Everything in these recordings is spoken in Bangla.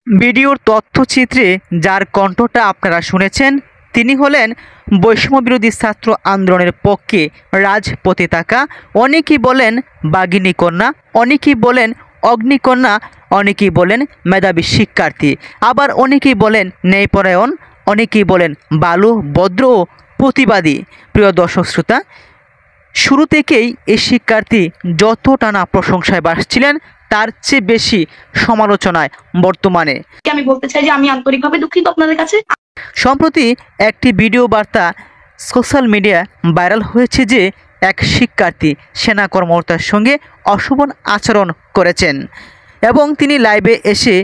ভিডিওর তথ্যচিত্রে যার কণ্ঠটা আপনারা শুনেছেন তিনি হলেন বৈষম্য বিরোধী ছাত্র আন্দোলনের পক্ষে রাজপথে অনেকেই বলেন বাঘিনী কন্যা, অনেকেই বলেন অগ্নিকন্যা, অনেকেই বলেন মেধাবী শিক্ষার্থী, আবার অনেকেই বলেন ন্যায়পরায়ণ, অনেকেই বলেন বালু ভদ্র ও প্রতিবাদী। প্রিয় দর্শক শ্রোতা, শুরু থেকেই এই শিক্ষার্থী যত টানা প্রশংসায় ভাসছিলেন তার চেয়ে বেশি সমালোচনায় বর্তমানে। আমি বলতে চাই যে আমি আন্তরিকভাবে দুঃখিত আপনাদের কাছে। সম্প্রতি একটি ভিডিও বার্তা সোশ্যাল মিডিয়া ভাইরাল হয়েছে যে এক শিক্ষার্থী সেনা কর্মকর্তার সঙ্গে অশোভন আচরণ করেছেন এবং তিনি লাইভে এসে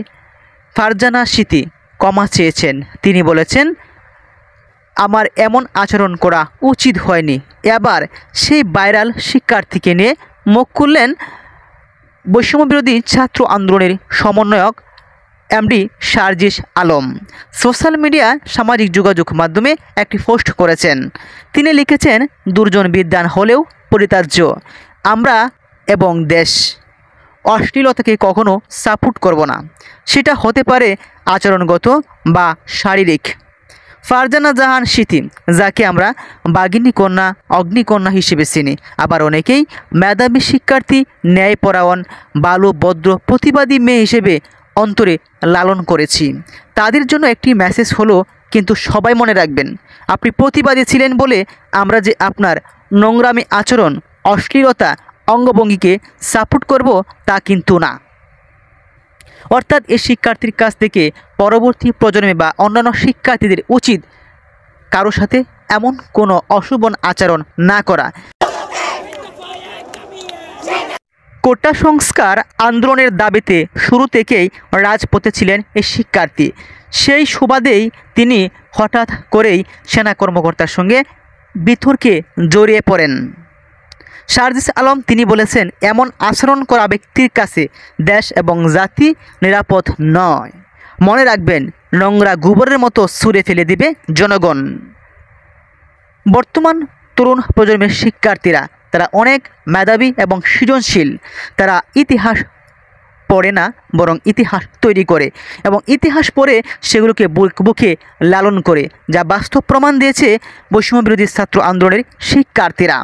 ফারজানা স্মৃতি ক্ষমা চেয়েছেন। তিনি বলেছেন, আমার এমন আচরণ করা উচিত হয়নি। এবার সেই ভাইরাল শিক্ষার্থীকে নিয়ে মুখ খুললেন বৈষম্য বিরোধী ছাত্র আন্দোলনের সমন্বয়ক MD Sarjis Alam. Social media সামাজিক যোগাযোগ মাধ্যমে একটি পোস্ট করেছেন। তিনি লিখেছেন, দুর্জন বিদ্বান হলেও পরিত্যাজ্য। আমরা এবং দেশ অশ্লীলতাকে কখনো সাপোর্ট করব না, সেটা হতে পারে আচরণগত বা শারীরিক। ফারজানা জাহান স্মৃতি, যাকে আমরা বাঘিনী কন্যা, অগ্নিকন্যা হিসেবে চিনি, আবার অনেকেই মেধাবী শিক্ষার্থী, ন্যায়পরায়ণ, বালু ভদ্র প্রতিবাদী মেয়ে হিসেবে অন্তরে লালন করেছি। তাদের জন্য একটি মেসেজ হলো, কিন্তু সবাই মনে রাখবেন, আপনি প্রতিবাদী ছিলেন বলে আমরা যে আপনার নোংরামি আচরণ, অশ্লীলতা, অঙ্গভঙ্গিকে সাপোর্ট করব তা কিন্তু না। অর্থাৎ এই শিক্ষার্থীর কাছ থেকে পরবর্তী প্রজন্মে বা অন্যান্য শিক্ষার্থীদের উচিত কারো সাথে এমন কোনো অশোভন আচরণ না করা। কোটা সংস্কার আন্দোলনের দাবিতে শুরু থেকেই রাজপথে ছিলেন এই শিক্ষার্থী। সেই সুবাদেই তিনি হঠাৎ করেই সেনা কর্মকর্তার সঙ্গে বিতর্কে জড়িয়ে পড়েন। সার্জিস আলম তিনি বলেছেন, এমন আচরণ করা ব্যক্তির কাছে দেশ এবং জাতি নিরাপদ নয়। মনে রাখবেন, নোংরা গোবরের মতো ছুঁড়ে ফেলে দিবে জনগণ। বর্তমান তরুণ প্রজন্মের শিক্ষার্থীরা তারা অনেক মেধাবী এবং সৃজনশীল। তারা ইতিহাস পড়ে না, বরং ইতিহাস তৈরি করে এবং ইতিহাস পড়ে সেগুলোকে বুকে লালন করে, যা বাস্তব প্রমাণ দিয়েছে বৈষম্য বিরোধী ছাত্র আন্দোলনের শিক্ষার্থীরা।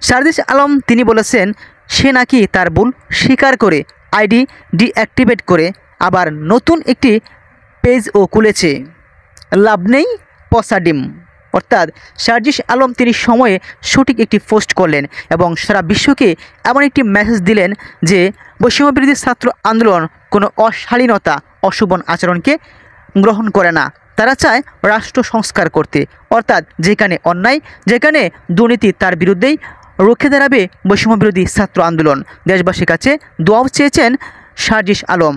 সার্জিস আলম তিনি বলেছেন, সে নাকি তার ভুল স্বীকার করে আইডি ডিঅ্যাক্টিভেট করে আবার নতুন একটি পেজও খুলেছে। লাভ নেই পচা ডিম। অর্থাৎ সার্জিস আলম তিনি সময়ে সঠিক একটি পোস্ট করলেন এবং সারা বিশ্বকে এমন একটি মেসেজ দিলেন যে বৈষম্য বিরোধী ছাত্র আন্দোলন কোনো অশালীনতা, অশোভন আচরণকে গ্রহণ করে না। তারা চায় রাষ্ট্র সংস্কার করতে, অর্থাৎ যেখানে অন্যায়, যেখানে দুর্নীতি, তার বিরুদ্ধেই রুখে দাঁড়াবে বৈষম্য বিরোধী ছাত্র আন্দোলন। দেশবাসীর কাছে দোয়াও চেয়েছেন সার্জিস আলম।